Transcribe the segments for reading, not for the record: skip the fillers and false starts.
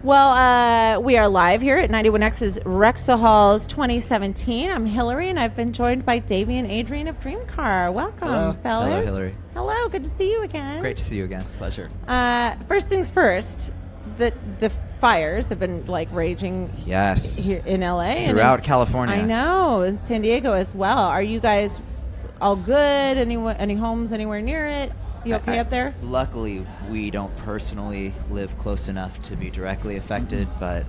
Well, we are live here at 91X's Wrex The Halls 2017. I'm Hillary, and I've been joined by Davey and Adrian of DREAMCAR. Welcome, Hello. fellas. Hello, Hillary. Hello, good to see you again. Great to see you again. Pleasure. First things first, the fires have been like raging Yes. here in LA. Throughout and California. I know, in San Diego as well. Are you guys all good? Any homes anywhere near it? You okay up there? Luckily, we don't personally live close enough to be directly affected, but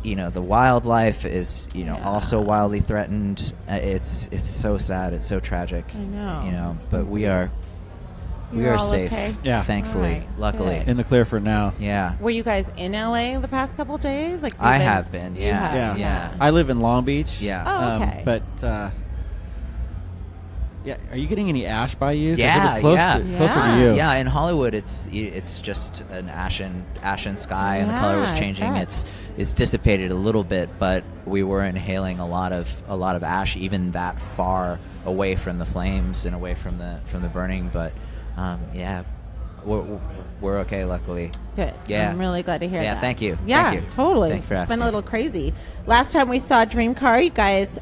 the wildlife is, also wildly threatened. It's so sad. It's so tragic. I know. But we are all safe. okay? Yeah. Thankfully, All right. luckily. Good. In the clear for now. Yeah. Were you guys in LA the past couple days? Like I have been. You Yeah. have, Yeah. I live in Long Beach. Yeah. Oh, okay. But yeah, are you getting any ash by you? 'Cause Yeah, it was closer to you. Yeah, in Hollywood, it's just an ashen sky, and the color was Yeah, I changing. bet. It's dissipated a little bit, but we were inhaling a lot of ash, even that far away from the flames and away from the burning. But yeah, we're okay, luckily. Good. Yeah. I'm really glad to hear that. Yeah, thank you. Yeah, Thank you. totally. Thanks for It's been asking. a little crazy. Last time we saw DREAMCAR, you guys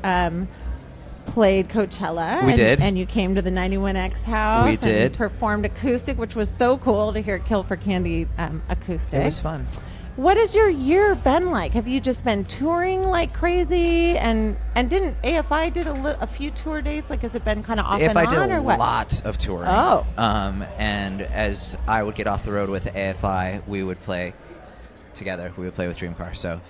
played Coachella. We did. And you came to the 91X house. We and did. performed acoustic, which was so cool to hear Kill for Candy acoustic. It was fun. What has your year been like? Have you just been touring like crazy? And didn't AFI did a few tour dates? Like, has it been kind of off and AFI on, did or a what? lot of touring. Oh. And as I would get off the road with AFI, we would play together. We would play with DREAMCAR. So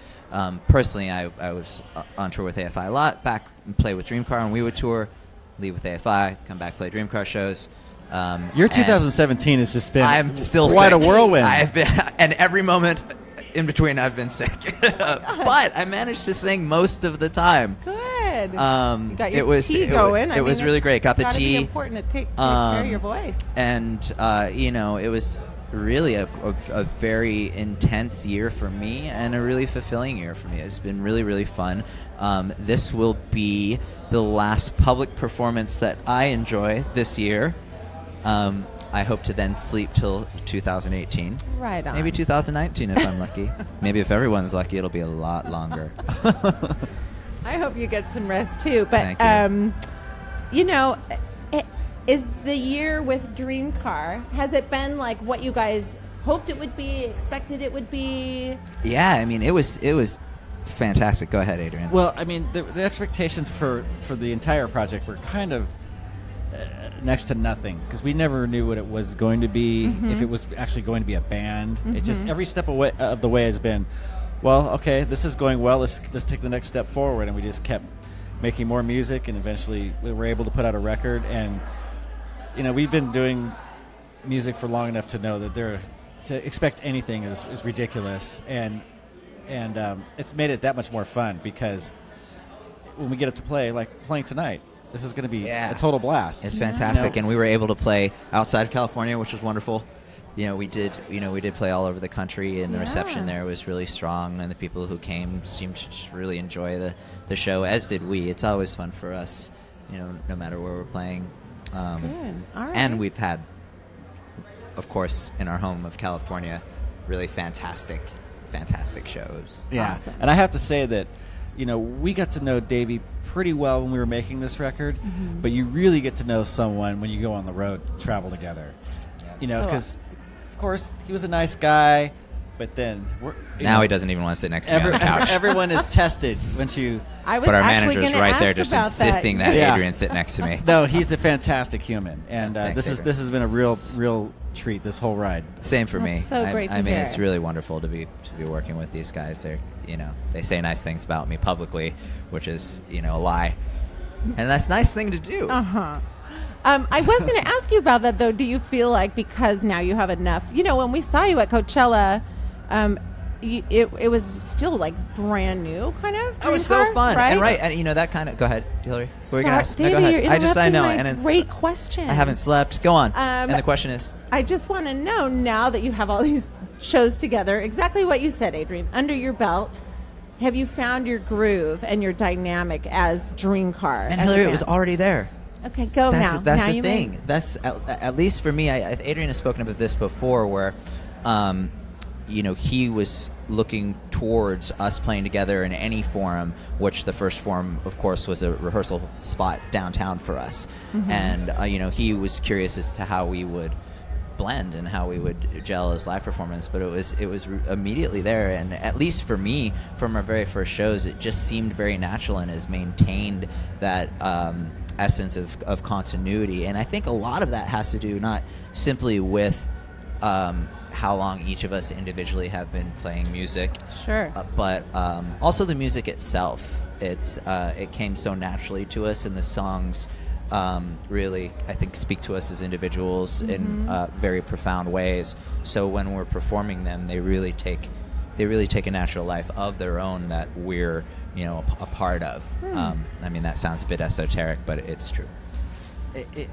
personally, I was on tour with AFI a lot, back and play with DREAMCAR, and we would tour, leave with AFI, come back, play DREAMCAR shows. Your 2017 has just been I'm still quite sick. a whirlwind. I've been, and every moment in between, I've been sick. But I managed to sing most of the time. Good. You got your it was tea going. It was really great. Got the gotta tea. Be important to take care of your voice. And it was really a very intense year for me, and a really fulfilling year for me. It's been really, really fun. This will be the last public performance that I enjoy this year. I hope to then sleep till 2018. Right on. Maybe 2019 if I'm lucky. Maybe if everyone's lucky, it'll be a lot longer. I hope you get some rest too. But Thank you. Is the year with DREAMCAR, has it been like what you guys hoped it would be, expected it would be? Yeah, I mean, it was fantastic. Go ahead, Adrian. Well, I mean, the expectations for the entire project were kind of next to nothing, because we never knew what it was going to be, if it was actually going to be a band. It just every step of the way has been, well, okay, this is going well. Let's take the next step forward, and we just kept making more music, and eventually we were able to put out a record. And we've been doing music for long enough to know that to expect anything is ridiculous, and it's made it that much more fun, because when we get up to play, like playing tonight, this is going to be a total blast. It's fantastic, and we were able to play outside of California, which was wonderful. We did play all over the country, and the reception there was really strong, and the people who came seemed to just really enjoy the show, as did we. It's always fun for us, no matter where we're playing. Good. All right. And we've had, of course, in our home of California, really fantastic shows. Yeah, Awesome. and I have to say that, we got to know Davey pretty well when we were making this record, but you really get to know someone when you go on the road to travel together. Because, of course, he was a nice guy, but then Now he doesn't even want to sit next to me on the couch. Everyone is tested once you. But our manager's gonna right there ask just about insisting that Yeah. Adrian sit next to me. No, he's a fantastic human, and Thanks, this Adrian. has been a real treat this whole ride. Same for me. That's so great to I mean, hear. it's really wonderful to be working with these guys. They're, they say nice things about me publicly, which is, a lie, and that's a nice thing to do. Uh-huh. I was going to ask you about that, though. Do you feel like because now you have enough, when we saw you at Coachella, it was still like brand new, kind of. That was so DREAMCAR, fun, right? and that kind of. Go ahead, Hillary. What were you Sorry, gonna ask? No, Davey, go ahead. you're I know, interrupting and my it's great question. I haven't slept. Go on. And the question is, I just want to know, now that you have all these shows together, exactly what you said, Adrian, under your belt. Have you found your groove and your dynamic as DREAMCAR? and as a Hillary, it band? was already there. Okay, go That's now. that's Now the you thing. may- That's at least for me. Adrian has spoken about this before, where, he was looking towards us playing together in any forum, which the first forum, of course, was a rehearsal spot downtown for us, and he was curious as to how we would blend and how we would gel as live performance. But it was immediately there, and at least for me, from our very first shows, it just seemed very natural and has maintained that essence of continuity. And I think a lot of that has to do not simply with how long each of us individually have been playing music, Sure. but also the music itself. It came so naturally to us, and the songs really, I think, speak to us as individuals in very profound ways. So when we're performing them, they really take a natural life of their own that we're a part of. I mean, that sounds a bit esoteric, but it's true.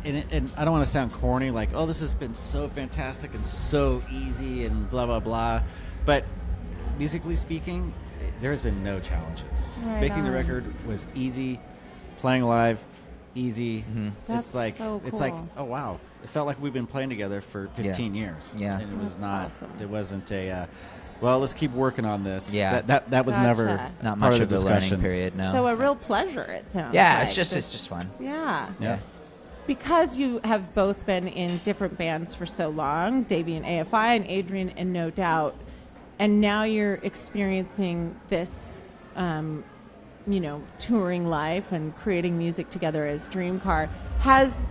And I don't want to sound corny, like, oh, this has been so fantastic and so easy and blah, blah, blah. But musically speaking, there has been no challenges. Right Making the on. record was easy. Playing live, easy. That's it's like, so It's like, cool. oh, wow. It felt like we've been playing together for 15 Yeah. years. Yeah. And it was That's not, awesome. it wasn't a, well, let's keep working on this. Yeah. That was Gotcha. never Not part much of the of a learning discussion. period. No. So a real pleasure, it sounds yeah, like. it's just fun. Yeah. Yeah. Because you have both been in different bands for so long, Davey and AFI and Adrian and No Doubt, and now you're experiencing this, touring life and creating music together as DREAMCAR. Has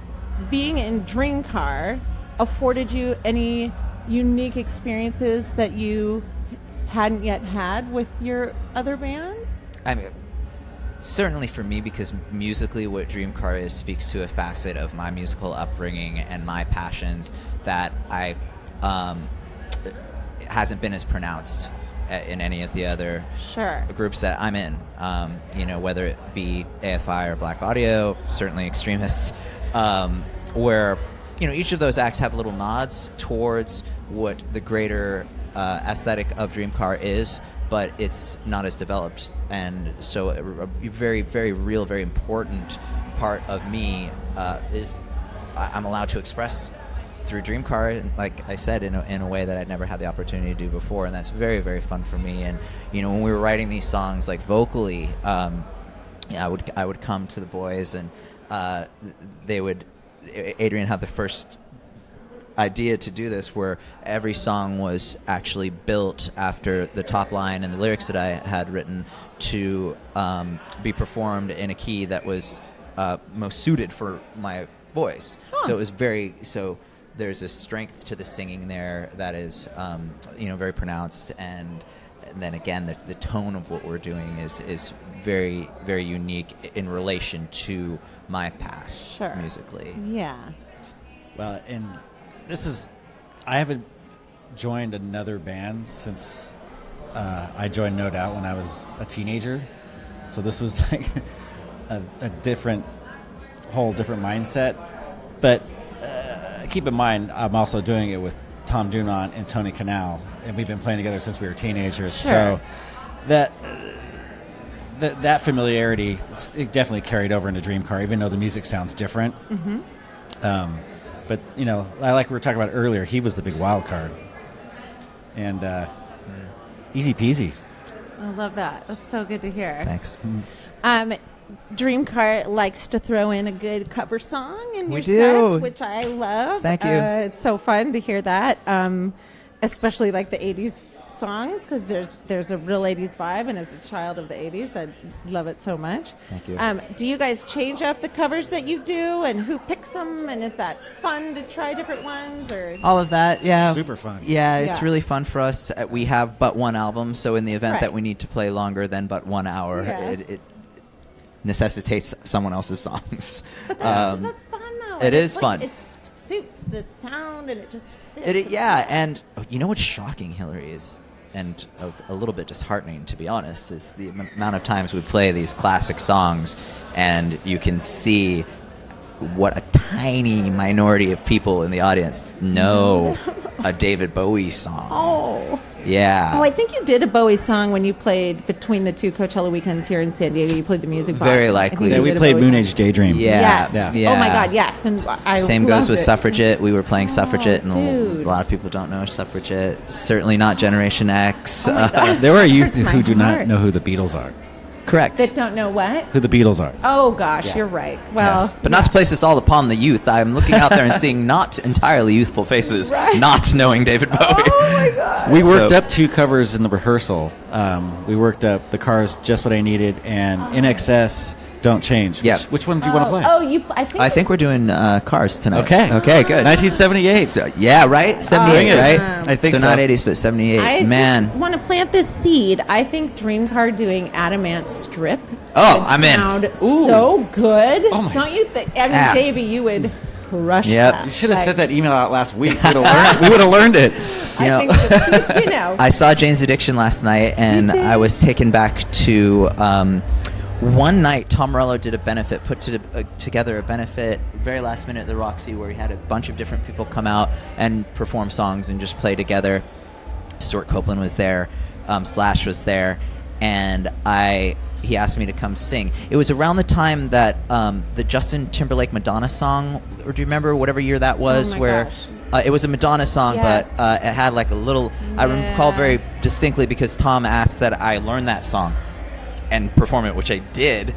being in DREAMCAR afforded you any unique experiences that you hadn't yet had with your other bands? I mean, certainly for me, because musically what DREAMCAR is speaks to a facet of my musical upbringing and my passions that I hasn't been as pronounced in any of the other Sure. groups that I'm in. Whether it be AFI or Black Audio, certainly Extremists, where each of those acts have little nods towards what the greater aesthetic of DREAMCAR is, but it's not as developed. And so a very, very real, very important part of me is I'm allowed to express through DREAMCAR, and like I said, in a way that I'd never had the opportunity to do before, and that's very, very fun for me. And when we were writing these songs, like vocally, I would come to the boys, and Adrian had the first idea to do this, where every song was actually built after the top line and the lyrics that I had written to be performed in a key that was most suited for my voice. So it was there's a strength to the singing there that is very pronounced, and then again the tone of what we're doing is very, very unique in relation to my past Sure. musically. Yeah. Well, and I haven't joined another band since I joined No Doubt when I was a teenager. So this was like a whole different mindset. But keep in mind, I'm also doing it with Tom Dunant and Tony Canal, and we've been playing together since we were teenagers. Sure. So that familiarity, it definitely carried over into DREAMCAR, even though the music sounds different. Mm-hmm. But like we were talking about earlier, he was the big wild card, and easy peasy. I love that. That's so good to hear. Thanks. DREAMCAR likes to throw in a good cover song in We your do. sets, which I love. Thank you. It's so fun to hear that, especially like the 80s songs, because there's a real 80s vibe, and as a child of the 80s, I love it so much. Thank you. Do you guys change up the covers that you do, and who picks them, and is that fun to try different ones? Or All of that, yeah. Super fun. Yeah, it's Yeah. really fun for us. We have but one album, so in the event Right. that we need to play longer than but 1 hour, Yeah. it necessitates someone else's songs. But that's fun though. It is fun. It suits the sound, and it just fits. And you know what's shocking, Hillary, is, and a little bit disheartening, to be honest, is the amount of times we play these classic songs, and you can see what a tiny minority of people in the audience know a David Bowie song. Oh. Yeah. Oh, I think you did a Bowie song when you played between the two Coachella weekends here in San Diego. You played the music box. Very I likely. think Yeah, you we did a played Bowie Moon song. Age Daydream. Yes. Yeah. Oh my God, yes. And I Same loved goes with it. Suffragette. We were playing Suffragette, and dude. a lot of people don't know Suffragette. Certainly not Generation X. Oh my God. There are youth Hurts my who do not heart. know who the Beatles are. Correct. That don't know what? Who the Beatles are. Oh gosh, Yeah. you're right. Well, Yes. But not to place this all upon the youth. I'm looking out there and seeing not entirely youthful faces, Right. not knowing David Bowie. oh my God. We worked So- up 2 covers in the rehearsal. We worked up The Cars, Just What I Needed, and In Excess, Don't Change. Yeah. Which one do you want to play? I I think we're doing Cars tonight. Okay. Okay, good. 1978. Yeah, right? 78, Bring it. right? I think so. not 80s, but 78. I Man. just want to plant this seed. I think DreamCar doing Adamant Strip Oh, would I'm in. sound Ooh. so good. Oh my- Don't you think? I mean, Ah. Davey, you would crush Yep. that. You should have Like, sent that email out last week. We would have learned it. You know- I think, you know. I saw Jane's Addiction last night, and You did? I was taken back to one night. Tom Morello did a benefit, together a benefit very last minute at the Roxy, where he had a bunch of different people come out and perform songs and just play together. Stuart Copeland was there, Slash was there, and he asked me to come sing. It was around the time that the Justin Timberlake Madonna song, or do you remember whatever year that was, Oh my where gosh. it was a Madonna song, Yes. but it had like a little. I recall Yeah. very distinctly because Tom asked that I learn that song and perform it, which I did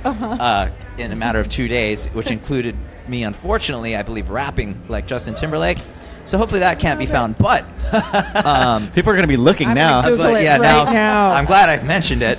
in a matter of 2 days, which included me, unfortunately, I believe, rapping like Justin Timberlake. So hopefully that can't be found. But People are going to be looking I'm now. gonna Google it yeah, right now. I'm glad I mentioned it.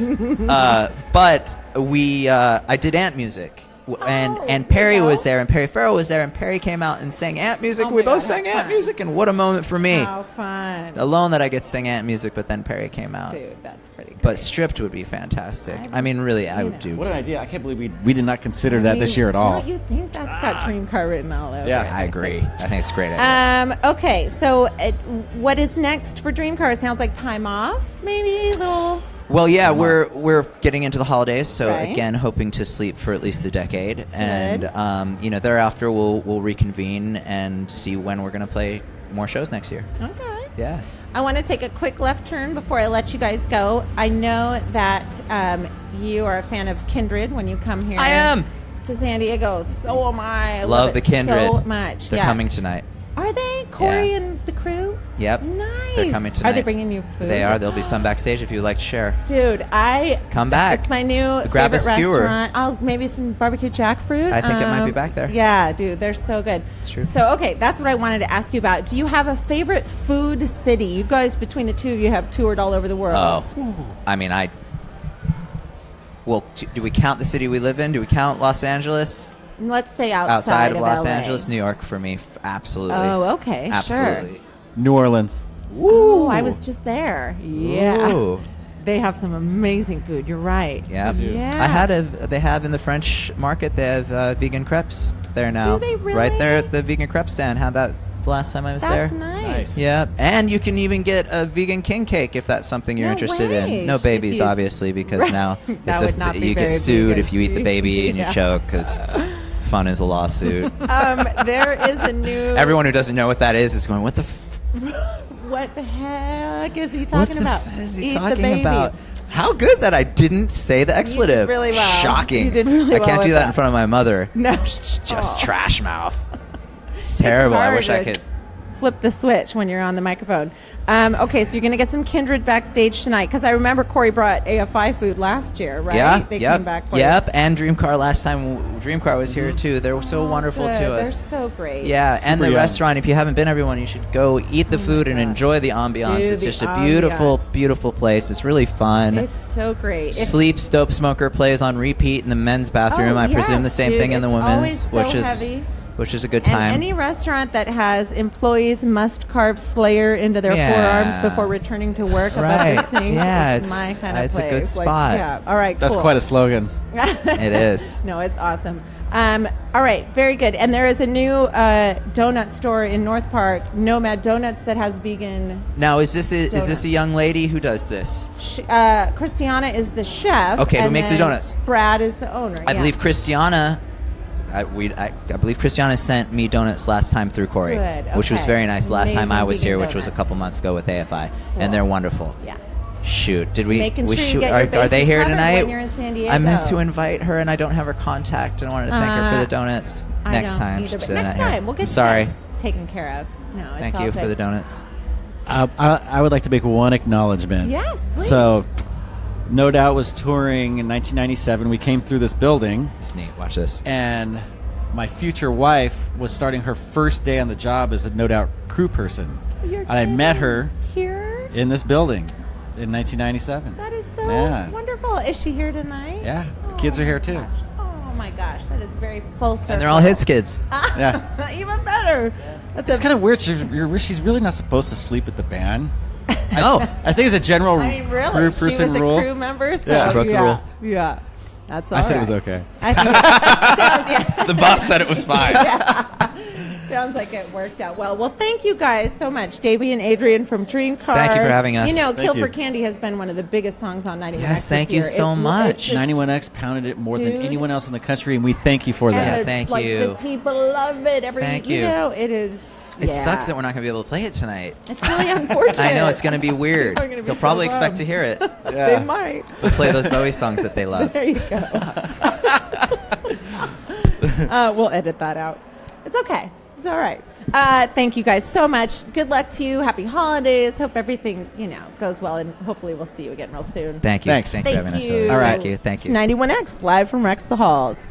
But I did Ant music. And Perry was there, and Perry Farrell was there, and Perry came out and sang Ant music. Oh We my both God, sang how Ant fun. music, and what a moment for me. How fun. Alone that I get to sing Ant music, but then Perry came out. Dude, that's pretty great. But Stripped would be fantastic. I mean, really, I would do. What an idea. I can't believe we did not consider that this year at all. Don't you think that's got DreamCar written all over Yeah. it? I agree. I think it's a great idea. Okay, so what is next for DreamCar? It sounds like time off, maybe a little. Well, yeah, we're getting into the holidays, so Right. again, hoping to sleep for at least a decade, and thereafter we'll reconvene and see when we're going to play more shows next year. Okay. Yeah. I want to take a quick left turn before I let you guys go. I know that you are a fan of Kindred when you come here. I am. To San Diego. So am I. I Love the it Kindred. so much. They're Yes. coming tonight. Are they? Corey Yeah. and the crew? Yep. Nice. They're coming tonight. Are they bringing you food? They are. There'll be some backstage if you would like to share. Dude, Come back. It's my new Grab a favorite skewer. restaurant. I'll maybe some barbecue jackfruit. I think it might be back there. Yeah, dude, they're so good. It's true. So, okay, that's what I wanted to ask you about. Do you have a favorite food city? You guys, between the two of you, have toured all over the world. Oh, I mean, Well, do we count the city we live in? Do we count Los Angeles? Let's say outside Outside of Los LA. Angeles, New York for me, absolutely. Oh, okay, Absolutely. New Orleans. Ooh, I was just there. Yeah. Ooh. They have some amazing food. You're right. Yeah. do. Yeah. They have in the French market, they have vegan crepes there now. Do they really? Right there at the vegan crepe stand. Had that the last time I was That's there. nice. Yeah, and you can even get a vegan king cake if that's something you're No interested way. in. No If babies, you- obviously, because Right. now That would not be you get very sued vegan. if you eat the baby and Yeah. you choke because fun is a lawsuit. There is a new. Everyone who doesn't know what that is going, what the What the heck is he what talking the about? f- is he Eat the talking baby. about? How good that I didn't say the expletive. really well. Shocking. You did really I well can't with do that that. in front of my mother. No. Just Aw. trash mouth. It's terrible. I hard wish I to could. flip the switch when you're on the microphone. Okay, so you're going to get some Kindred backstage tonight because I remember Corey brought AFI food last year, right? Yeah, They yep, came back for yep. And DreamCar last time. DreamCar was here too. They were so you. wonderful Good. to They're us. so great. Yeah, and Super the young. restaurant. If you haven't been, everyone, you should go eat the food and gosh. enjoy the ambiance. Dude, It's the just a beautiful, ambiance. beautiful place. It's really fun. It's so great. If- Sleep Dope Smoker plays on repeat in the men's bathroom. Oh, I presume yes, the same dude. thing in the It's women's, always so which is heavy. which is a good and time. any restaurant that has employees must carve Slayer into their Yeah. forearms before returning to work above Right. the sink. Yeah, It's it's- my kind of it's a place. good spot. Yeah. All right. That's cool. quite a slogan. It is. No, it's awesome. All right, very good. And there is a new donut store in North Park, Nomad Donuts, that has vegan. Now, is this a Donuts. young lady who does this? Christiana is the chef. Okay, who and makes the then donuts? Brad is the owner. I yeah. believe Christiana I believe Christiana sent me donuts last time through Corey, Good, which was okay. very nice. Last time I Amazing was vegan here, which was a donuts. couple months ago with AFI, Cool. and they're wonderful. Yeah. Shoot, did we? Making we sure you shoot, get your are they bases here covered tonight? when you're in San Diego. I meant to invite her, and I don't have her contact, and I wanted to thank her for the donuts. I Next don't time, either, but she's next not here. time we'll get I'm sorry. you guys taken care of. No, it's Thank all you good. for the donuts. I would like to make one acknowledgement. Yes, please. So, No Doubt was touring in 1997. We came through this building, It's neat. Watch this. and my future wife was starting her first day on the job as a No Doubt crew person. You're And I met kidding. her Here. in this building in 1997. That is so Yeah. wonderful. Is she here tonight? Yeah, the kids are here too. Gosh. Oh my gosh, that is very full circle. And they're all his kids. Yeah. Even better. That's It's kind of weird. She's really not supposed to sleep at the band. No. I think it's a general I mean, really, crew she person was a rule. crew member, so Yeah. Broke the yeah, rule. yeah. That's all I said it right. was okay. I think it sounds, yeah. The boss said it was fine. Sounds like it worked out well. Well, thank you guys so much, Davey and Adrian from DreamCar. Thank you for having us. You know, Thank Kill you. for Candy has been one of the biggest songs on 91X Yes, thank you this so year. much. 91X pounded it more Dude. than anyone else in the country, and we thank you for that. Yeah, And thank like, you. The people love it. Thank you you. know, it is. It yeah. sucks that we're not going to be able to play it tonight. It's really unfortunate. I know, it's going to be weird. People are gonna be They'll so probably bummed. expect to hear it. They might. We'll play those Bowie songs that they love. There you go. We'll edit that out. It's okay. It's all right. Thank you guys so much. Good luck to you. Happy holidays. Hope everything, goes well, and hopefully we'll see you again real soon. Thank you. Thanks. Thank you for Thank having us. you. All right. All right. Thank you. It's 91X live from Wrex The Halls.